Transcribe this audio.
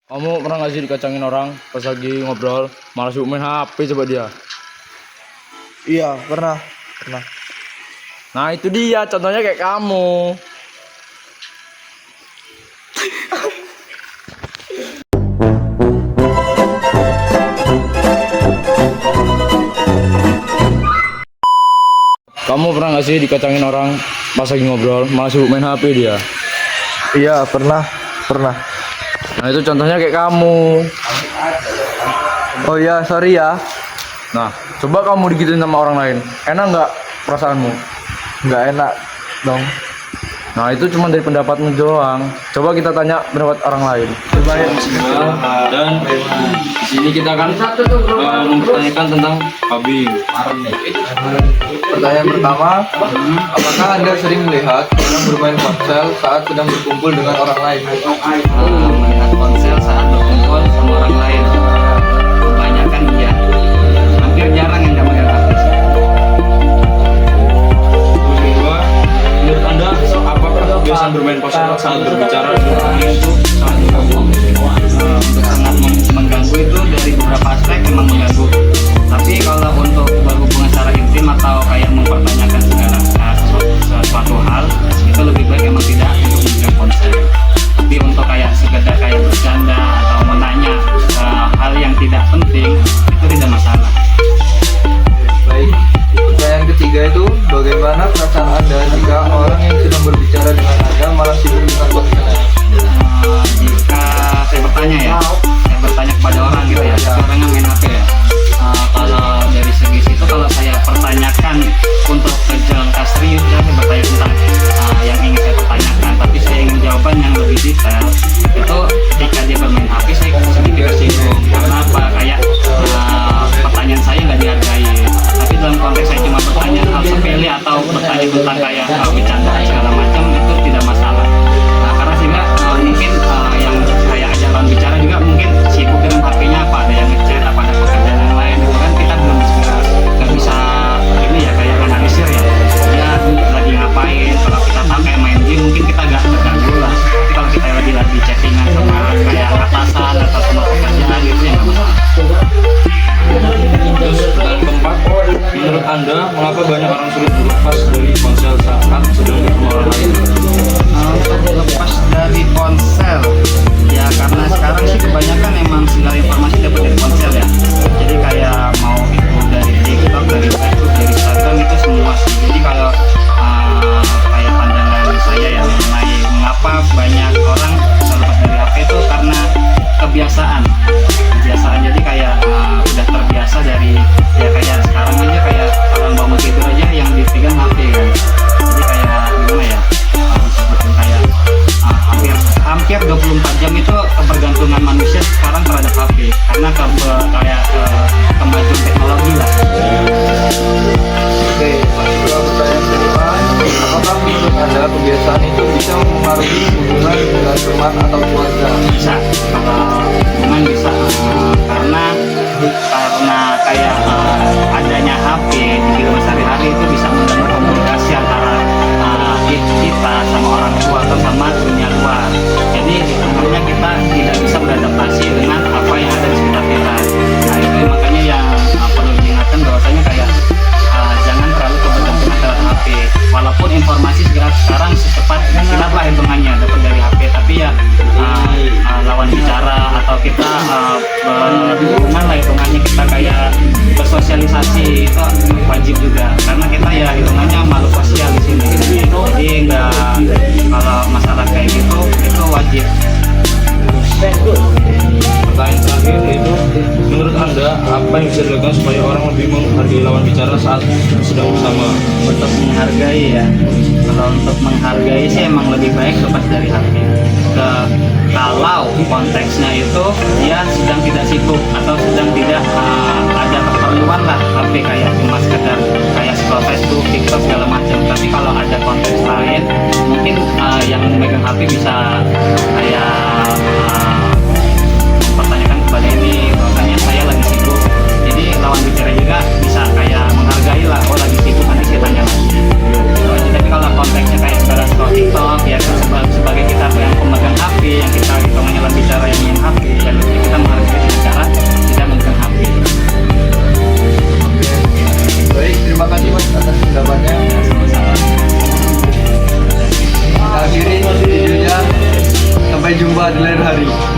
Kamu pernah nggak sih dikacangin orang pas lagi ngobrol, malah sibuk main HP coba dia? Iya, pernah. Pernah. Nah itu dia, contohnya kayak kamu. Kamu pernah nggak sih dikacangin orang pas lagi ngobrol, malah sibuk main HP dia? Iya, pernah. Pernah. Nah itu contohnya kayak kamu. Oh iya, sorry ya. Nah, coba kamu digituin sama orang lain, enak nggak perasaanmu? Nggak enak dong. Nah itu cuma dari pendapatmu doang. Coba kita tanya pendapat orang lain. Coba ya. Dan di sini kita akan mempertanyakan tentang kambing. Pertanyaan pertama, apakah Anda sering melihat orang bermain ponsel saat sedang berkumpul dengan orang lain? Melihat ponsel saat berkumpul sama orang lain. Kebanyakan iya. Hampir jarang yang nggak megang HP sih. Kedua, menurut Anda apakah kebiasaan bermain ponsel saat berbicara dengan orang lain itu sangat mengganggu? Untuk sangat mengganggu itu dari beberapa aspek memang mengganggu. Tapi kalau untuk berhubungan secara intim atau kayak mempertanyakan segala sesuatu hal itu lebih baik emang tidak untuk memegang ponsel. Tapi untuk kayak sekedar kayak bercanda atau menanya hal yang tidak penting itu tidak masalah. Baik. Pertanyaan ketiga itu, bagaimana perasaan Anda jika orang yang sedang berbicara dengan Anda malah sibuk dengan ponselnya? Jika saya bertanya ya, saya bertanya kepada orang gitu ya, tapi orangnya main HP ya. Kalau dari segi situ, kalau saya pertanyakan untuk jangka serius, saya bertanya tentang yang ingin saya pertanyakan, tapi saya ingin jawaban yang lebih detail. Itu jika dia bermain HP, saya sedikit tersinggung. Karena apa? Kayak pertanyaan saya nggak dihargai. Tapi dalam konteks saya cuma bertanya hal sepele atau bertanya tentang kayak bercanda segala macam, itu tidak masalah. Karena sehingga mungkin yang saya ajak lawan bicara juga mungkin sibuk dengan HP-nya, apa ada yang ngechat, apa ada pekerjaan yang lain, itu kan kita belum nggak bisa ini ya kayak analisir ya dia lagi ngapain. Kalau kita pakai main game mungkin kita nggak terganggu lah, tapi kalau kita lagi chattingan sama kayak atasan atau sama pekerjaan gitu ya nggak masalah. Terus dan keempat, menurut Anda mengapa banyak orang sulit berlepas dari ponsel saat sedang bertemu orang lain? Untuk lepas dari ponsel ya karena sekarang sih kebanyakan emang segala informasi dapat dari ponsel ya. Jadi kayak mau itu dari TikTok, dari Facebook, dari Instagram itu semua sih. Jadi kalau kayak pandangan saya ya mengenai mengapa banyak orang terlepas dari HP itu karena kebiasaan. Jadi kayak udah terbiasa dari ya kayak sekarang aja kayak orang bangun tidur aja yang dipegang HP kan. Jadi kayak gimana ya? Seperti kayak hampir 24 jam itu ketergantungan manusia sekarang terhadap HP karena kayak kemajuan teknologi lah. Oke, masuk ke pertanyaan kedua. Apakah menurut Anda kebiasaan itu bisa mempengaruhi hubungan dengan teman atau keluarga? Bisa, kalau hubungan bisa karena kayak adanya HP di kehidupan sehari-hari itu bisa mengganggu komunikasi antara kita sama orang tua atau sama dunia luar. Jadi sebenarnya kita tidak bisa beradaptasi dengan apa yang ada di sekitar kita. Nah itu makanya yang perlu diingatkan bahwasanya kayak jangan terlalu ketergantungan terhadap HP. Walaupun informasi sekarang secepat kilat lah hitungannya dapat dari HP, tapi ya lawan bicara atau kita berhubungan lah hitungannya kita kayak bersosialisasi itu wajib juga karena kita ya hitungannya makhluk sosial di sini. Jadi enggak kalau masalah kayak gitu itu wajib. Pertanyaan terakhir yaitu menurut Anda apa yang bisa dilakukan supaya orang lebih menghargai lawan bicara saat sedang bersama? Untuk menghargai ya, kalau untuk menghargai sih emang lebih baik lepas dari HP. Kalau konteksnya itu dia sedang tidak sibuk atau sedang tidak ada keperluan lah HP kayak cuma sekedar kayak scroll Facebook, TikTok segala macam. Tapi kalau ada konteks lain mungkin yang memegang HP bisa kayak mempertanyakan kepada ini makanya saya lagi sibuk, jadi lawan bicara juga bisa kayak menghargai lah, oh lagi sibuk nanti saya tanya lagi. Tapi kalau konteksnya kayak sekedar scroll TikTok ya sebagai kita yang pemegang HP yang kita hitungannya lagi bicara yang main HP pendapatnya. Sama-sama. Kita akhiri videonya. Sampai jumpa di lain hari.